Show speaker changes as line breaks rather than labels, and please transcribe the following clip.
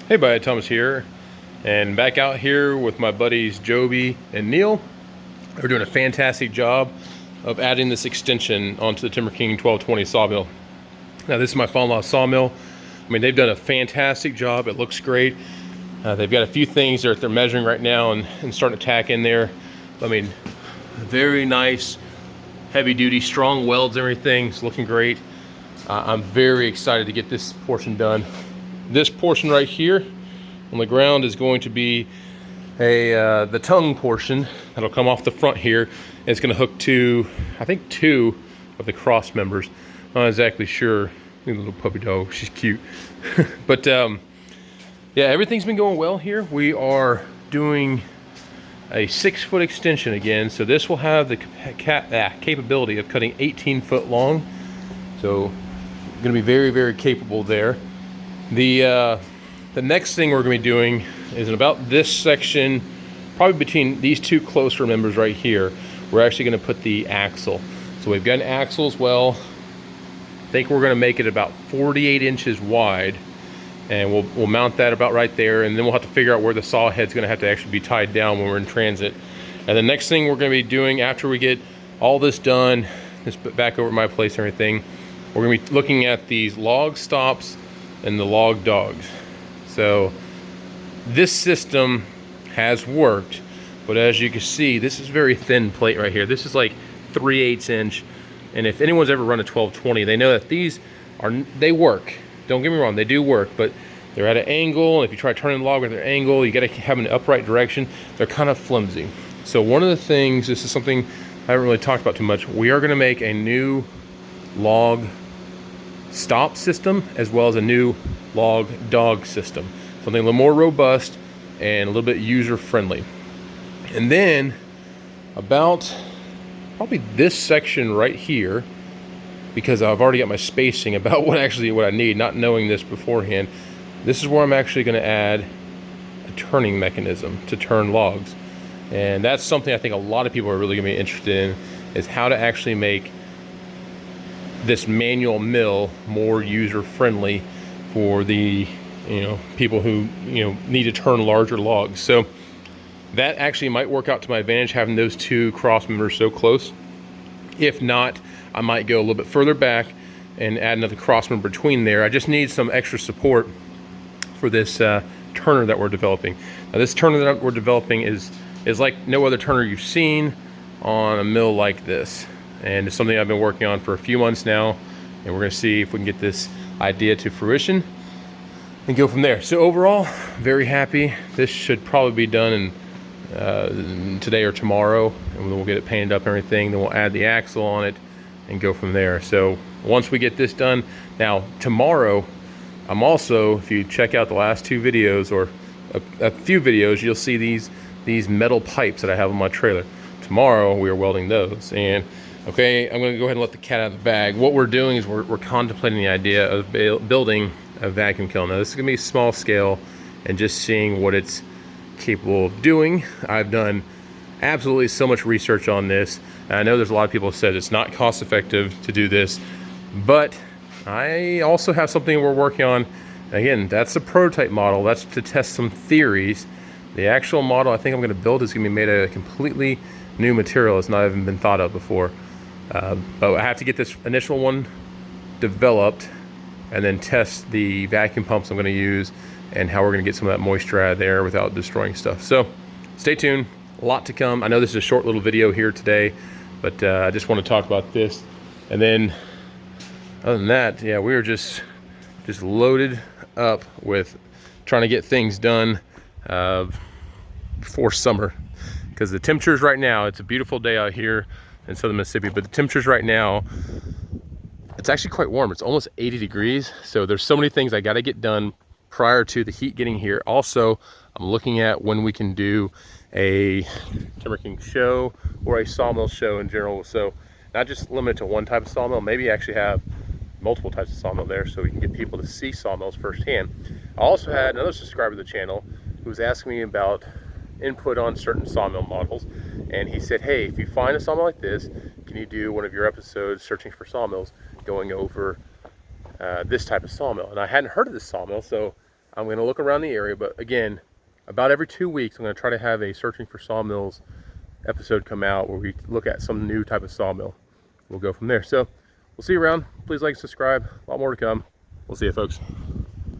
Hey buddy, Thomas here, and back out here with my buddies Joby and Neil. We're doing a fantastic job of adding this extension onto the Timberking 1220 sawmill. Now this is my father-in-law sawmill. I mean, they've done a fantastic job. It looks great. They've got a few things that they're measuring right now and starting to tack in there. I mean, very nice, heavy duty, strong welds, everything. It's looking great. I'm very excited to get this portion done. This portion right here on the ground is going to be the tongue portion that'll come off the front here. It's going to hook to, I think, 2 of the cross members. Not exactly sure. Little puppy dog, she's cute. But yeah, everything's been going well here. We are doing a 6-foot extension again, so this will have the capability of cutting 18 foot long. So going to be very, very capable there. The next thing we're going to be doing is in about this section, probably between these 2 closer members right here, we're actually going to put the axle. So we've got an axle as well. I think we're going to make it about 48 inches wide, and we'll mount that about right there, and then we'll have to figure out where the saw head's going to have to actually be tied down when we're in transit. And the next thing we're going to be doing after we get all this done, this back over at my place and everything, we're going to be looking at these log stops and the log dogs. So this system has worked, but as you can see, this is very thin plate right here. This is like 3/8 inch, and if anyone's ever run a 1220, they know that they work. Don't get me wrong, they do work, but they're at an angle, and if you try turning the log with an angle, you got to have an upright direction. They're kind of flimsy. So one of the things, this is something I haven't really talked about too much, we are going to make a new log stop system as well as a new log dog system, something a little more robust and a little bit user friendly. And then about probably this section right here, because I've already got my spacing about what I need, not knowing this beforehand, this is where I'm actually going to add a turning mechanism to turn logs. And that's something I think a lot of people are really going to be interested in, is how to actually make this manual mill more user friendly for the people who need to turn larger logs. So that actually might work out to my advantage, having those 2 cross members so close. If not, I might go a little bit further back and add another cross member between there. I just need some extra support for this turner that we're developing. Now this turner that we're developing is like no other turner you've seen on a mill like this. And it's something I've been working on for a few months now, and we're going to see if we can get this idea to fruition and go from there. So overall, very happy. This should probably be done in today or tomorrow, and we'll get it painted up and everything. Then we'll add the axle on it and go from there. So once we get this done, now tomorrow, I'm also, if you check out the last 2 videos or a few videos, you'll see these metal pipes that I have on my trailer. Tomorrow we are welding those. And okay, I'm going to go ahead and let the cat out of the bag. What we're doing is we're contemplating the idea of building a vacuum kiln. Now this is going to be small scale and just seeing what it's capable of doing. I've done absolutely so much research on this. And I know there's a lot of people who said it's not cost effective to do this, but I also have something we're working on. Again, that's a prototype model. That's to test some theories. The actual model I think I'm going to build is going to be made of a completely new material. It's not even been thought of before. But I have to get this initial one developed and then test the vacuum pumps I'm going to use and how we're going to get some of that moisture out of there without destroying stuff. So stay tuned, a lot to come. I know this is a short little video here today, but I just want to talk about this. And then other than that, yeah, we are just loaded up with trying to get things done before summer, because the temperatures right now, it's a beautiful day out here in southern Mississippi, but the temperatures right now, it's actually quite warm. It's almost 80 degrees. So there's so many things I got to get done prior to the heat getting here. Also, I'm looking at when we can do a Timberking show or a sawmill show in general. So not just limited to one type of sawmill, maybe actually have multiple types of sawmill there so we can get people to see sawmills firsthand. I also had another subscriber to the channel who was asking me about input on certain sawmill models, and he said, hey, if you find a sawmill like this, can you do one of your episodes searching for sawmills going over this type of sawmill? And I hadn't heard of this sawmill, so I'm going to look around the area, but again, about every 2 weeks, I'm going to try to have a Searching for Sawmills episode come out where we look at some new type of sawmill. We'll go from there. So we'll see you around. Please like and subscribe. A lot more to come. We'll see you, folks.